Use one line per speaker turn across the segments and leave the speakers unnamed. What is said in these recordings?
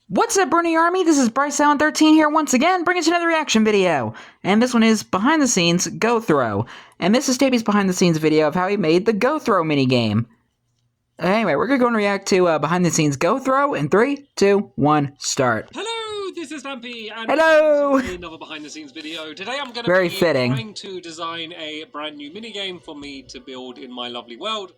What's up, Brony Army? This is BryceAllen13 here once again, bringing us another reaction video. And this one is behind the scenes Go Throw. And this is Stampy's behind the scenes video of how he made the Go Throw minigame. Anyway, we're gonna go and react to behind the scenes Go Throw in 3, 2, 1, start.
Hello, this is Stampy, and
hello!
Another behind the scenes video. Today I'm going to
Very
be
fitting.
trying to design a brand new minigame for me to build in my lovely world.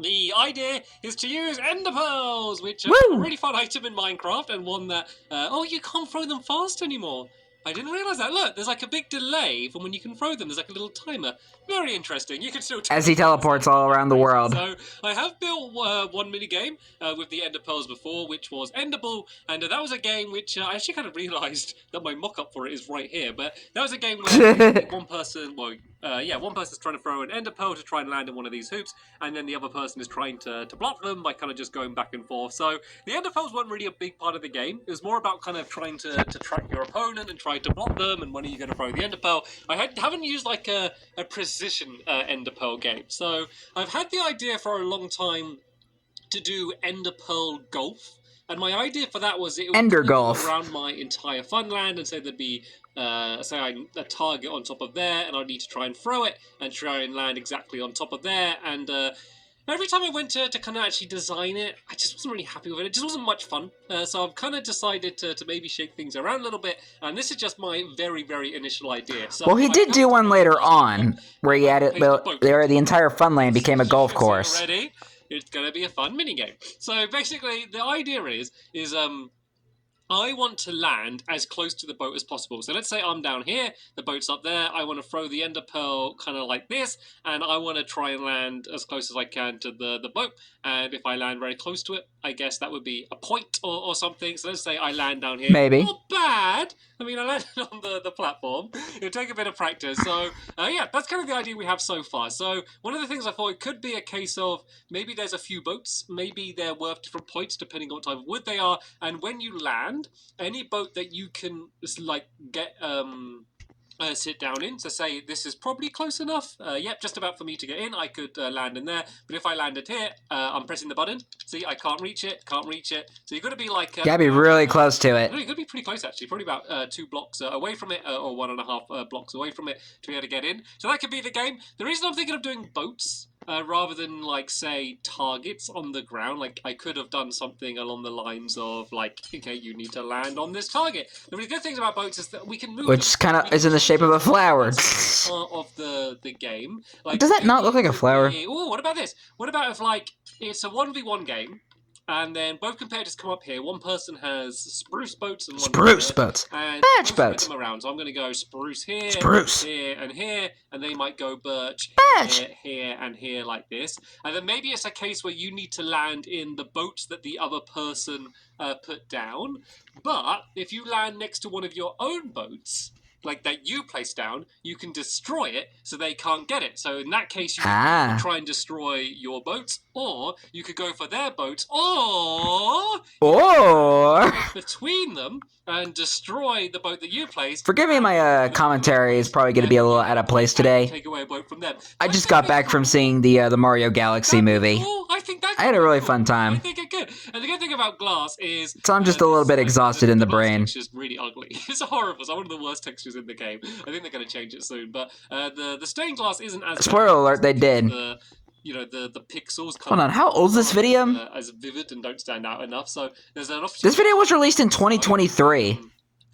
The idea is to use ender pearls, which are a really fun item in Minecraft, and one that, oh, you can't throw them fast anymore. I didn't realise that. Look, there's like a big delay from when you can throw them. There's like a little timer. Very interesting. You can still
as he teleports all around the world.
So I have built one minigame with the ender pearls before, which was Enderball, and that was a game which I actually kind of realised that my mock-up for it is right here. But that was a game where one person, one person's trying to throw an ender pearl to try and land in one of these hoops, and then the other person is trying to block them by kind of just going back and forth. So the ender pearls weren't really a big part of the game. It was more about kind of trying to track your opponent and try to block them, and when are you going to throw the ender pearl. I haven't used like a precision ender pearl game, so I've had the idea for a long time to do ender pearl golf. And my idea for that was it would
Ender
go
golf
around my entire funland, and say there'd be a target on top of there, and I'd need to try and throw it and try and land exactly on top of there. And every time I went to kind of actually design it, I just wasn't really happy with it. It just wasn't much fun. So I've kind of decided to maybe shake things around a little bit. And this is just my very, very initial idea. So
well, he did do one later on where he added the entire funland became a golf course.
Ready? It's going to be a fun minigame. So basically, the idea is I want to land as close to the boat as possible. So let's say I'm down here, the boat's up there, I want to throw the ender pearl kind of like this, and I want to try and land as close as I can to the boat. And if I land very close to it, I guess that would be a point or something. So let's say I land down here.
Maybe.
Not bad. I mean, I landed on the platform. It'll take a bit of practice. So, yeah, that's kind of the idea we have so far. So one of the things I thought it could be a case of maybe there's a few boats. Maybe they're worth different points depending on what type of wood they are. And when you land, any boat that you can, like, get... sit down in, so say this is probably close enough, yep, just about for me to get in, I could land in there, but if I landed here, I'm pressing the button, see, I can't reach it, so you've got to be like...
gotta be really close to it.
You've got to be pretty close actually, probably about 2 blocks away from it, or 1.5 blocks away from it to be able to get in, so that could be the game. The reason I'm thinking of doing boats, rather than, like, say, targets on the ground, like, I could have done something along the lines of, like, okay, you need to land on this target. The really good things about boats is that we can move...
Which kind of is in the shape of a flower.
Part of the game. Like,
does that not look like a flower?
Oh, what about this? What about if, like, it's a 1v1 game, and then both competitors come up here. One person has spruce boats and one
spruce boats.
And
birch boats.
Them around. So I'm going to go spruce here, here, and they might go birch, here, and here like this. And then maybe it's a case where you need to land in the boats that the other person put down. But if you land next to one of your own boats, like that you place down, you can destroy it so they can't get it. So in that case, you can try and destroy your boats, or you could go for their boats, or between them and destroy the boat that you placed.
Forgive me, my commentary is probably going to be a little out of place today.
Take away a boat from them.
I just got back from seeing the Mario Galaxy movie.
Cool. I
had a really fun time.
I think it's good. And the good thing about glass is...
So I'm just a little bit exhausted in the brain.
It's just really ugly. It's horrible. It's one of the worst textures in the game. I think they're going to change it soon. But the stained glass isn't as...
Spoiler alert, they did.
The pixels...
Hold on, how old is this video?
As vivid and don't stand out enough. So there's an opportunity...
This video was released in 2023.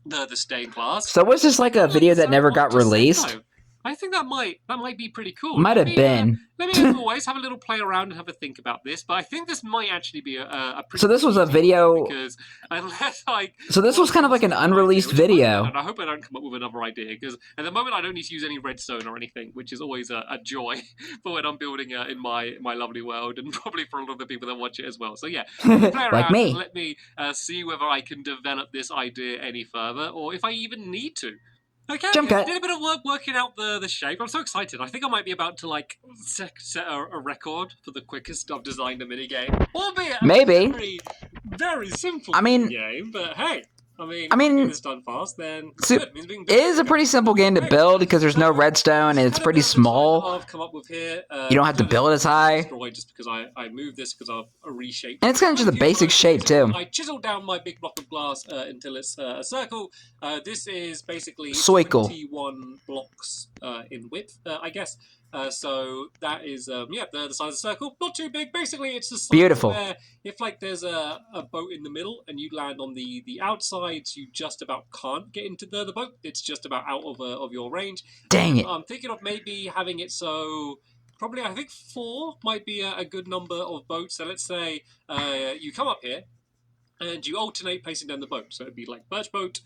The stained glass.
So was this like a video that never got released?
I think that might be pretty cool.
Might have been.
Let me, as always, have a little play around and have a think about this. But I think this might actually be a pretty...
So this was a video...
Because unless I...
So this was kind of like an unreleased video.
And I hope I don't come up with another idea, because at the moment I don't need to use any redstone or anything, which is always a joy for when I'm building in my lovely world, and probably for a lot of the people that watch it as well. So yeah, play around
like me.
And let me see whether I can develop this idea any further, or if I even need to. Okay,
Jump cut.
Did a bit of work working out the shape. I'm so excited. I think I might be about to, like, set a record for the quickest I've designed a minigame. Albeit
maybe.
Very, very simple
I mean,
game, but hey, I mean,
I mean,
if you get this done fast, then
so
good. It means we can
it
build
is a pretty simple game to build because there's no redstone and it's pretty small.
I've come up with here.
You don't have to build as high.
Destroyed just because I moved this because I've reshaped.
And it's kind of just a basic shape too.
I chiseled down my big block of glass until it's a circle. This is basically
Circle.
21 blocks in width, I guess. So that is the size of the circle. Not too big. Basically, it's the size
Beautiful.
where if like there's a boat in the middle and you land on the outsides, you just about can't get into the boat. It's just about out of your range.
Dang it.
I'm thinking of maybe having it so probably I think 4 might be a good number of boats. So let's say you come up here and you alternate placing down the boat. So it'd be like birch boat,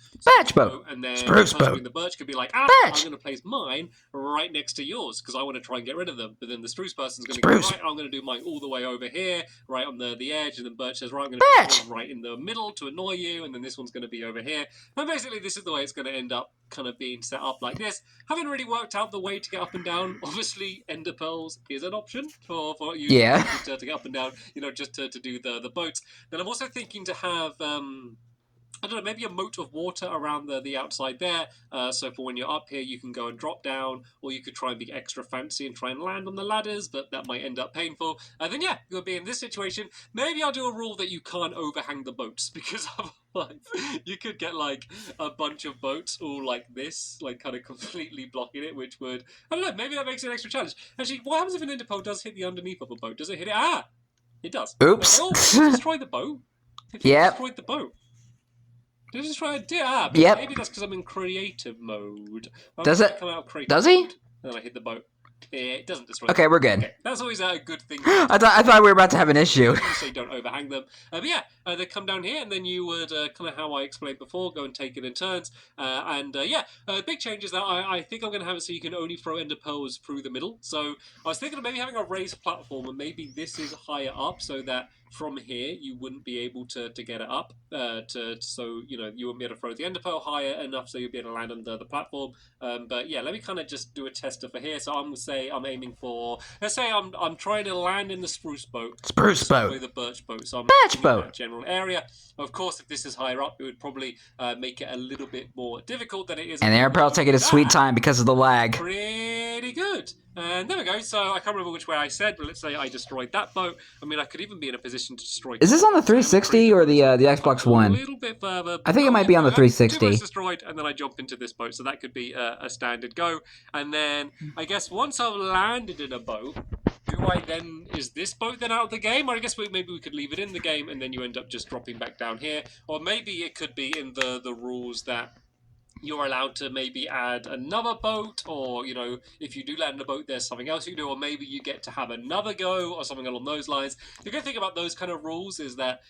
and then
spruce
the person
boat.
doing the birch could be like, I'm going to place mine right next to yours because I want to try and get rid of them. But then the spruce person's going to go, right, I'm going to do mine all the way over here, right on the edge. And then birch says, right, I'm going to do right in the middle to annoy you. And then this one's going to be over here. And basically this is the way it's going to end up kind of being set up like this. Haven't really worked out the way to get up and down. Obviously, ender pearls is an option for you to get up and down, just to do the boats. Then I'm also thinking to have I don't know, maybe a moat of water around the outside there. So for when you're up here, you can go and drop down, or you could try and be extra fancy and try and land on the ladders, but that might end up painful. And then, yeah, you'll be in this situation. Maybe I'll do a rule that you can't overhang the boats, because otherwise you could get, like, a bunch of boats all like this, like, kind of completely blocking it, which would, I don't know, maybe that makes it an extra challenge. Actually, what happens if an ender pearl does hit the underneath of a boat? Does it hit it? Ah! It does.
Oops.
Oh, it destroyed the boat.
Yep.
Destroyed the boat. Did I just try to do it?
Yep.
Maybe that's because I'm in creative mode.
Does it?
Come out of creative
Does he?
mode, and then I hit the boat. It doesn't destroy.
Okay, we're good.
Okay. That's always a good thing.
I thought we were about to have an issue.
So you don't overhang them. But yeah, they come down here, and then you would kind of how I explained before, go and take it in turns. Big change is that I think I'm going to have it so you can only throw ender pearls through the middle. So I was thinking of maybe having a raised platform, and maybe this is higher up, so that from here you wouldn't be able to get it up. So you wouldn't be able to throw the ender pearl higher enough, so you'd be able to land under the platform. But yeah, let me kind of just do a tester for here. So I'm gonna say I'm aiming for. Let's say I'm trying to land in the spruce boat. The birch boat. So I'm
birch boat.
In that general area. Of course, if this is higher up, it would probably make it a little bit more difficult than it is.
And the ender pearl taking a sweet time because of the lag.
Pretty good. And there we go. So I can't remember which way I said, but let's say I destroyed that boat. I mean, I could even be in a position to destroy.
Is this on the 360 or the Xbox One?
A little bit further.
I think it might be on the 360.
2 boats destroyed, and then I jump into this boat. So that could be a standard go. And then I guess once I've landed in a boat, is this boat then out of the game? Or I guess maybe we could leave it in the game, and then you end up just dropping back down here. Or maybe it could be in the rules that you're allowed to maybe add another boat, or if you do land in a boat, there's something else you can do, or maybe you get to have another go, or something along those lines. The good thing about those kind of rules is that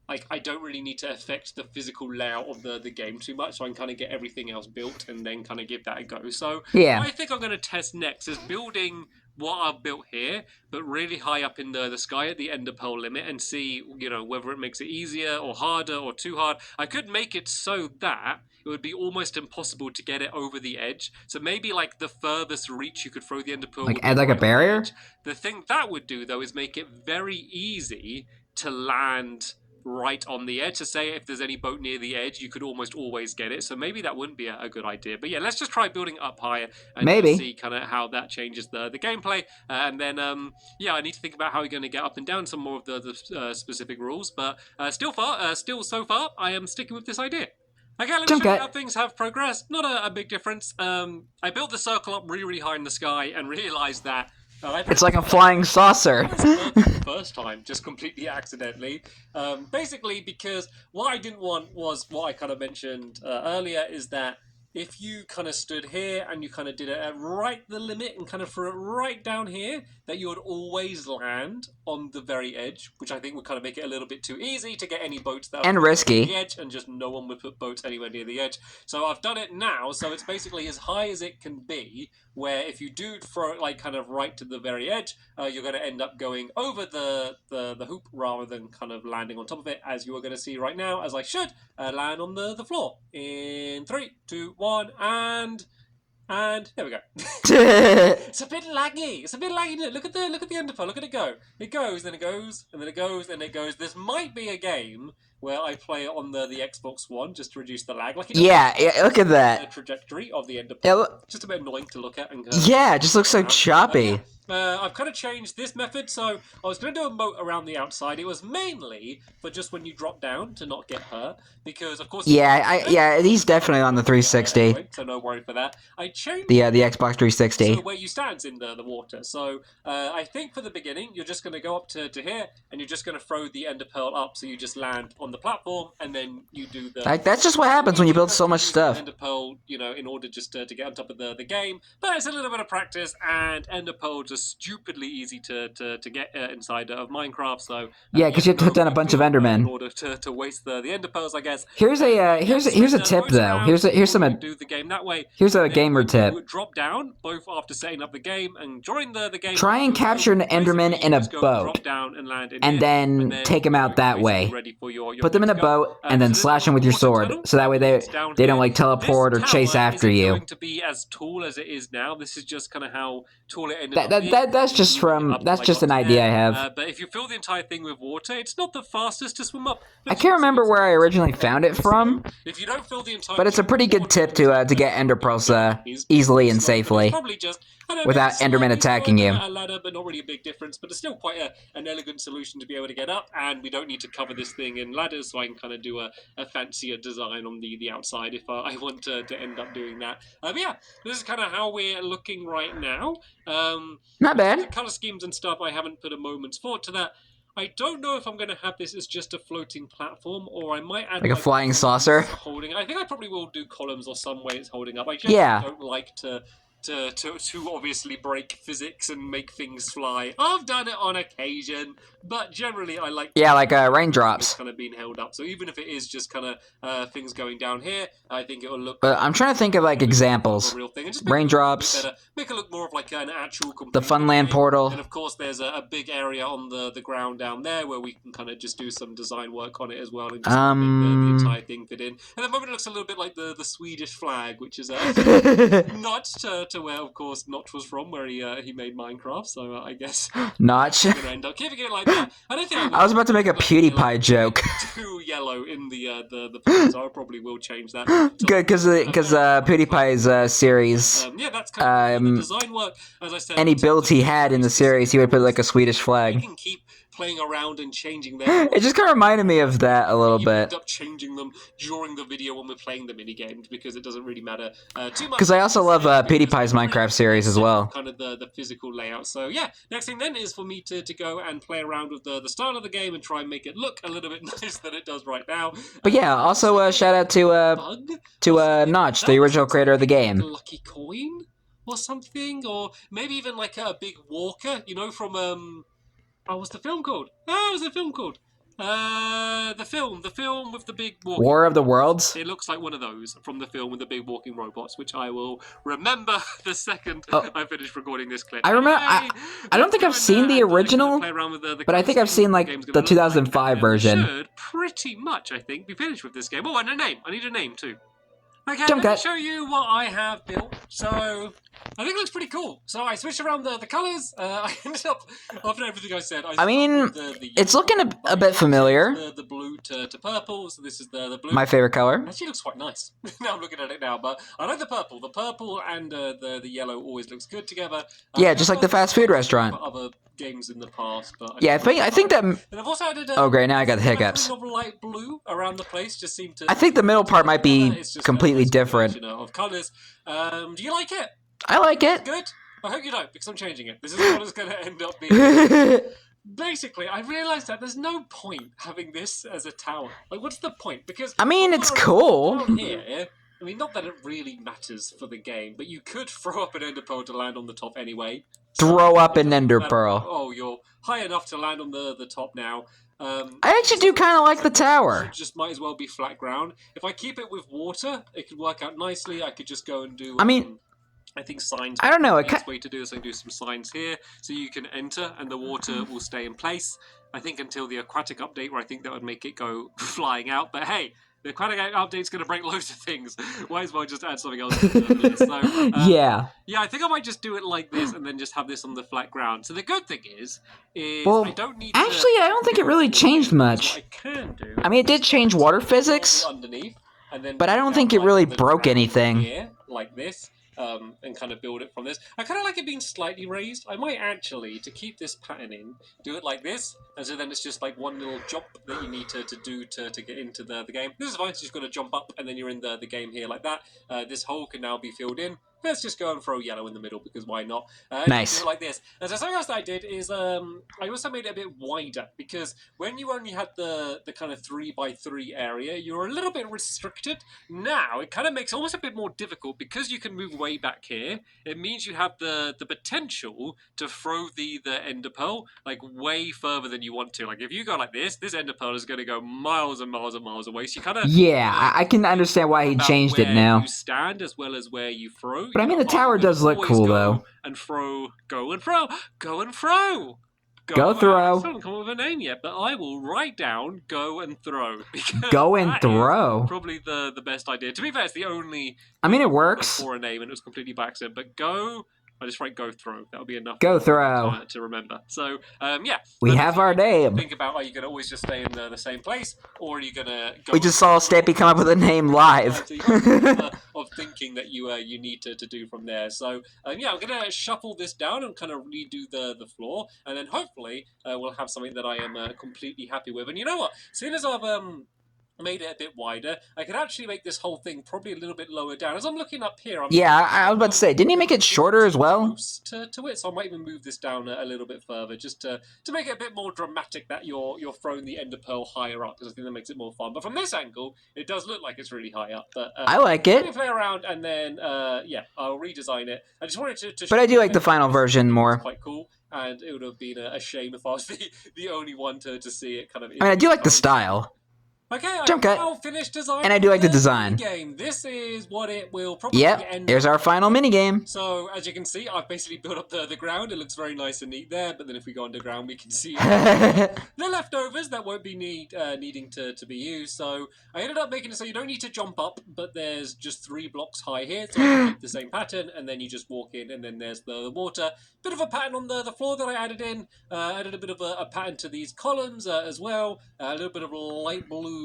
I don't really need to affect the physical layout of the game too much, so I can kind of get everything else built and then kind of give that a go. So
yeah,
what I think I'm going to test next is building what I've built here, but really high up in the sky at the ender pearl limit, and see whether it makes it easier or harder or too hard. I could make it so that it would be almost impossible to get it over the edge. So maybe like the furthest reach you could throw the ender pearl,
like add like a barrier.
The thing that would do though is make it very easy to land right on the edge. So say if there's any boat near the edge, you could almost always get it. So maybe that wouldn't be a good idea. But yeah, let's just try building it up higher and see kind of how that changes the gameplay. And then I need to think about how we're going to get up and down some more of the specific rules. But still so far, I am sticking with this idea. Okay, let me show you how things have progressed. Not a big difference. I built the circle up really, really high in the sky and realised that it's
like a flying saucer.
The first time, just completely accidentally. Basically, because what I didn't want was what I kind of mentioned earlier, is that if you kind of stood here and you kind of did it at right the limit and kind of threw it right down here, that you would always land on the very edge, which I think would kind of make it a little bit too easy to get any boats that
and risky.
The edge, and just no one would put boats anywhere near the edge. So I've done it now, so it's basically as high as it can be, where if you do throw it like kind of right to the very edge, you're going to end up going over the hoop rather than kind of landing on top of it, as you are going to see right now, as I should land on the floor. In 3, 2, 1, and there we go. It's a bit laggy. Look at the ender pearl. Look at it go. It goes, then it goes, and then it goes, and it goes. This might be a game where I play it on the Xbox One just to reduce the lag. Like,
Yeah, look at
the
that.
trajectory of the ender
Yeah,
pearl. Just a bit annoying to look at. And
yeah, it just looks so
around.
choppy.
I've kind of changed this method, so I was going to do a moat around the outside. It was mainly for just when you drop down to not get hurt, because of course.
Yeah, he's definitely on the 360.
Anyway, so no worry for that. I changed
the Xbox 360.
so where you stand's in the water. So I think for the beginning, you're just going to go up to here, and you're just going to throw the ender pearl up, so you just land on the platform, and then you do the.
Like, that's just what happens when you build so much stuff.
Ender pearl, in order just to get on top of the game, but it's a little bit of practice, and ender pearls are stupidly easy to get inside of Minecraft. So
yeah, because you have to hit down a bunch of Endermen
in order to waste the ender pearls, I guess.
Here's a tip though. Here's some
do the game that way.
Here's a gamer tip.
Drop down both after setting up the game and during the game.
Try and capture an Enderman in a boat,
drop down and land in
and then take them out that way. Put them in a boat and then slash them with your sword, so that way they don't like teleport or chase after you.
Going to be as tall as it is now. This is just kind of how tall it ended up being.
That's just an idea I have.
But if you fill the entire thing with water, it's not the fastest to swim up.
I can't remember where I originally found it from,
if you don't fill the entire,
but it's a pretty good tip to get ender pearls easily and safely without Endermen attacking you.
A ladder, but not really a big difference. But it's still quite an elegant solution to be able to get up, and we don't need to cover this thing in ladders, so I can kind of do a fancier design on the outside if I want to end up doing that. But yeah, this is kind of how we're looking right now.
Not bad.
The color schemes and stuff, I haven't put a moment's thought to that. I don't know if I'm going to have this as just a floating platform, or I might add
like a flying saucer.
Holding. I think I probably will do columns or some way it's holding up. I just don't like to obviously break physics and make things fly. I've done it on occasion, but generally I like
like raindrops
kind of being held up. So even if it is just kind of things going down here, I think it will look.
But I'm trying to think of like examples.
Real thing. And just
raindrops.
Make it look more of like an actual.
The Funland portal.
And of course, there's a big area on the ground down there where we can kind of just do some design work on it as well, and just make the entire thing fit in. And at the moment, it looks a little bit like the Swedish flag, which is not to where, of course, Notch was from, where he made Minecraft. So I guess
Notch.
I'm gonna end up keeping it like that. I don't think
I was about to make a PewDiePie joke.
Too yellow in the plans. I probably will change that.
Good, because PewDiePie's series.
Yeah, that's kind of the design work. As I said,
any builds he had in the series, he would put like a Swedish flag.
You can keep playing around and changing them.
It just kind of reminded me of that a little bit.
End up changing them during the video when we're playing the mini games, because it doesn't really matter too much.
Because I also love PewDiePie's Minecraft series as well.
Kind of the physical layout. So yeah, next thing then is for me to go and play around with the style of the game and try and make it look a little bit nicer than it does right now.
But yeah, also shout out to Notch, the original creator of the game.
Lucky coin or something, or maybe even like a big walker, from what's the film called? What's the film called? The film with the big walking
War of the Worlds?
It looks like one of those from the film with the big walking robots, which I will remember the second I finish recording this clip.
I remember. I don't think I've seen the original, but I think I've seen like the 2005 version.
Should pretty much, I think, be finished with this game. Oh, and a name. I need a name too. Okay,
Jump
let me
cut.
show you what I have built. So, I think it looks pretty cool. So, I switched around the colours. I ended up, after everything I said,
I mean, it's looking a bit familiar.
The blue to purple. So, this is the blue.
My favorite color.
Actually, looks quite nice. Now I'm looking at it now, but I like the purple. The purple and the yellow always looks good together.
Yeah, just like the fast food restaurant.
Other games in the past, but
yeah, I think that.
And I've also added,
oh great! Now I got the hiccups.
Of light blue around the place just seemed to.
I think the middle part might be completely different.
Of colours. Do you like it?
I like it.
Good. I hope you don't, because I'm changing it. This is what it's going to end up being. Basically, I realised that there's no point having this as a tower. Like, what's the point? Because
I mean, it's cool.
Down here, I mean, not that it really matters for the game, but you could throw up an ender pearl to land on the top anyway.
Throw up an ender pearl.
Oh, you're high enough to land on the top now.
I actually do kind of like the tower.
It just might as well be flat ground. If I keep it with water, it could work out nicely. I could just go and do. I think signs.
I don't know.
The best way to do this, I can do some signs here, so you can enter, and the water will stay in place. I think until the aquatic update, where I think that would make it go flying out. But hey, The kind of update's going to break loads of things. Might as well just add something else to the list. So,
yeah.
Yeah, I think I might just do it like this and then just have this on the flat ground. So the good thing is
Well,
I don't need
actually, I don't think it really changed much.
What I can do.
I mean, it did change water physics,
Underneath, and then
but I don't think it really broke anything.
Here, like this. And kind of build it from this. I kind of like it being slightly raised. I might actually, to keep this pattern in, do it like this, and so then it's just like one little jump that you need to do to get into the game. This is fine, so you've got to jump up, and then you're in the game here like that. This hole can now be filled in. Let's just go and throw yellow in the middle, because why not?
Nice.
Do it like this. And so something else that I did is I also made it a bit wider, because when you only had the kind of 3x3 area, you were a little bit restricted. Now, it kind of makes it almost a bit more difficult, because you can move way back here. It means you have the potential to throw the ender pearl like way further than you want to. Like if you go like this ender pearl is going to go miles and miles and miles away. So you kind of
I can understand why he changed it now.
You stand as well as where you throw.
But I mean, the tower does look cool though.
And throw, go and throw, go and throw.
Go throw.
I haven't come up with a name yet, but I will write down go and throw.
Go and throw.
Probably the best idea. To be fair, it's the only.
I mean, it works.
For a name, and it was completely by accident. But go. I just write go throw. That'll be enough.
Go throw.
To remember. So yeah.
We have our name.
Think about, are you going to always just stay in the same place, or are you going to go?
We just saw Stampy come up with a name live.
Of thinking that you need to do from there. So yeah, I'm going to shuffle this down and kind of redo the floor, and then hopefully we'll have something that I am completely happy with. And you know what? Seeing as I've made it a bit wider, I could actually make this whole thing probably a little bit lower down. As I'm looking up here,
I was about to say, didn't he make it shorter as well?
To it, so I might even move this down a little bit further, just to make it a bit more dramatic that you're throwing the ender pearl higher up, because I think that makes it more fun. But from this angle, it does look like it's really high up. But
I like it.
Let me play around, and then yeah, I'll redesign it. I just wanted to
but I do like the final version more.
It's quite cool. And it would have been a shame if I was the only one to see it kind of.
I mean, I do like the style.
Okay,
Jump cut.
I'll finish design.
And I do like the design.
Game. This is what it will probably end
Here's our final minigame.
So, as you can see, I've basically built up the ground. It looks very nice and neat there, but then if we go underground, we can see the leftovers that won't be needing to be used. So, I ended up making it so you don't need to jump up, but there's just 3 blocks high here, so I keep the same pattern, and then you just walk in, and then there's the water. Bit of a pattern on the floor that I added in. Added a bit of a pattern to these columns as well. A little bit of light blue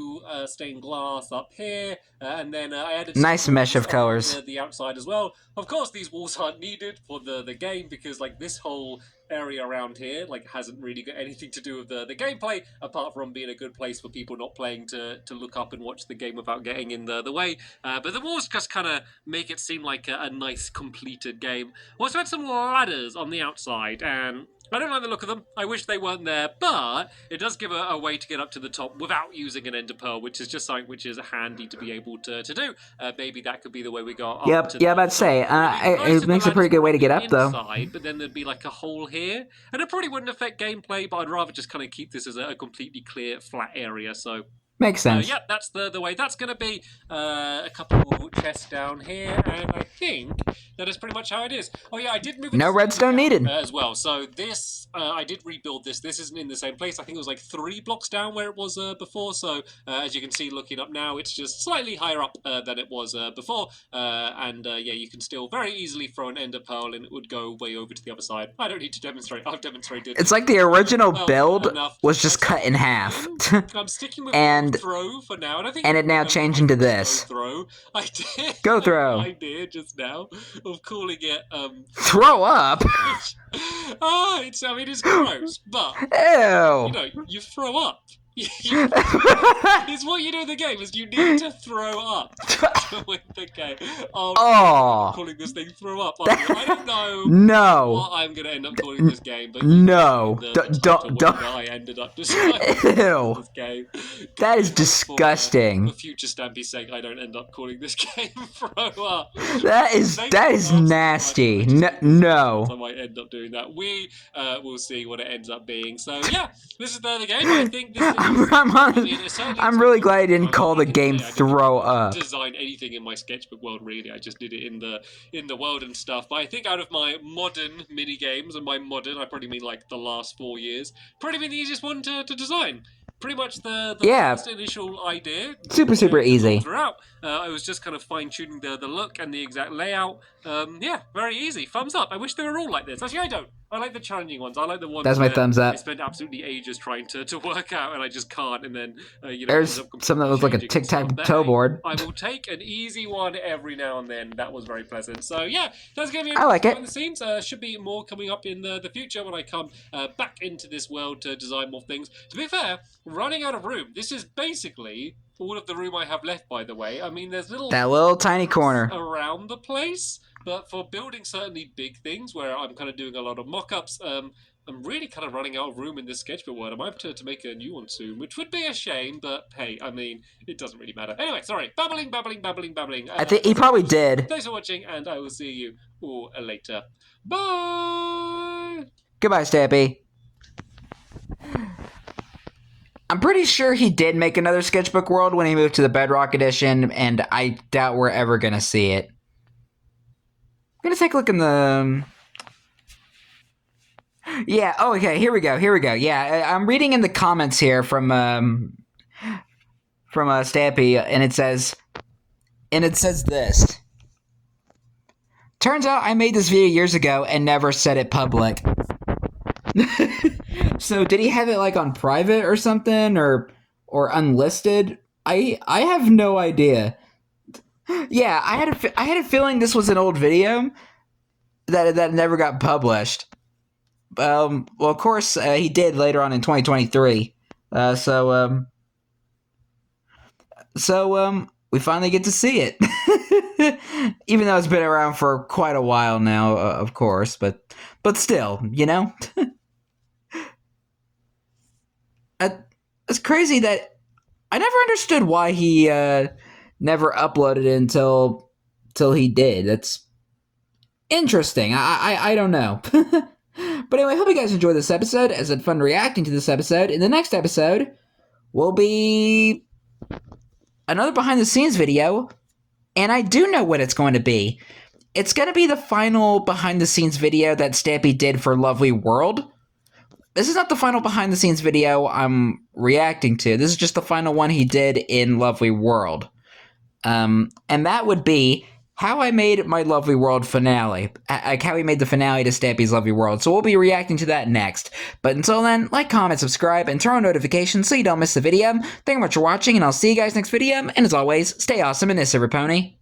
stained glass up here, and then I added
nice mesh of colors.
The outside as well. Of course, these walls aren't needed for the game, because like this whole area around here like hasn't really got anything to do with the gameplay, apart from being a good place for people not playing to look up and watch the game without getting in the way. But the walls just kind of make it seem like a nice completed game. Also had some ladders on the outside, and I don't like the look of them. I wish they weren't there, but it does give a way to get up to the top without using an ender pearl, which is just something which is handy to be able to do. Maybe that could be the way we go up.
Yep, yeah, about to say, it makes a pretty good way to get up, though.
But then there'd be like a hole here, and it probably wouldn't affect gameplay, but I'd rather just kind of keep this as a completely clear, flat area, so...
Makes sense.
Yeah, that's the way. That's going to be a couple chests down here, and I think that is pretty much how it is. Oh yeah, I did move it.
No redstone needed.
As well. So this, I did rebuild this. This isn't in the same place. I think it was like 3 blocks down where it was before. So as you can see, looking up now, it's just slightly higher up than it was before. And yeah, you can still very easily throw an ender pearl, and it would go way over to the other side. I don't need to demonstrate. I've demonstrated.
It's like the original build was just cut in half.
I'm sticking with
and
throw for now, and I think
it now changed into this.
Throw. I did.
Go throw.
I did just now of calling it
throw up.
it's gross, but
ew.
You throw up. It's what you do in the game, is you need to throw up to win the game. I'm calling this thing throw up. I don't know what I'm going to end up calling this game, but don't. I ended up just
ew.
This game.
That is disgusting.
For future Stampy's sake, I don't end up calling this game throw up.
That is nasty. No.
I might end up doing that. We will see what it ends up being. So yeah, this is the game. I think this is
I'm really glad I didn't call the game throw up.
Design anything in my sketchbook world, really. I just did it in the world and stuff. But I think out of my modern mini games, and by modern I probably mean like the last 4 years, probably been the easiest one to design. pretty much the
Yeah.
first initial idea.
Super easy.
Throughout, I was just kind of fine tuning the look and the exact layout. Yeah, very easy. Thumbs up. I wish they were all like this. Actually, I don't. I like the challenging ones. I like the ones.
That's my
where
thumbs up.
I spent absolutely ages trying to work out, and I just can't. And then
there's something that was like a tic-tac-toe board.
I will take an easy one every now and then. That was very pleasant. So yeah, that's gonna be.
I like it.
Behind the scenes, should be more coming up in the future when I come back into this world to design more things. To be fair, running out of room. This is basically all of the room I have left, by the way. I mean, there's
that little tiny corner
around the place, but for building certainly big things where I'm kind of doing a lot of mock-ups, I'm really kind of running out of room in this sketchbook world. I might have to make a new one soon, which would be a shame, but hey, I mean, it doesn't really matter. Anyway, sorry, babbling.
I think he probably did.
Thanks for watching, and I will see you all later. Bye!
Goodbye, Stampy. I'm pretty sure he did make another sketchbook world when he moved to the Bedrock Edition, and I doubt we're ever gonna see it. I'm gonna take a look in the... Yeah, oh, okay, here we go. Yeah, I'm reading in the comments here from Stampy, and it says this. Turns out I made this video years ago and never said it public. So did he have it like on private or something, or unlisted? I have no idea. Yeah, I had a feeling this was an old video that never got published. Well, of course he did later on in 2023. So we finally get to see it, even though it's been around for quite a while now, of course. But still, you know. It's crazy that I never understood why he never uploaded it until he did. That's interesting. I don't know. But anyway, I hope you guys enjoyed this episode. As had fun reacting to this episode. In the next episode will be another behind the scenes video, and I do know what it's going to be. It's going to be the final behind the scenes video that Stampy did for Lovely World. This is not the final behind-the-scenes video I'm reacting to. This is just the final one he did in Lovely World. And that would be how I made my Lovely World finale. Like how he made the finale to Stampy's Lovely World. So we'll be reacting to that next. But until then, like, comment, subscribe, and turn on notifications so you don't miss the video. Thank you much for watching, and I'll see you guys next video. And as always, stay awesome and this, Silver Pony.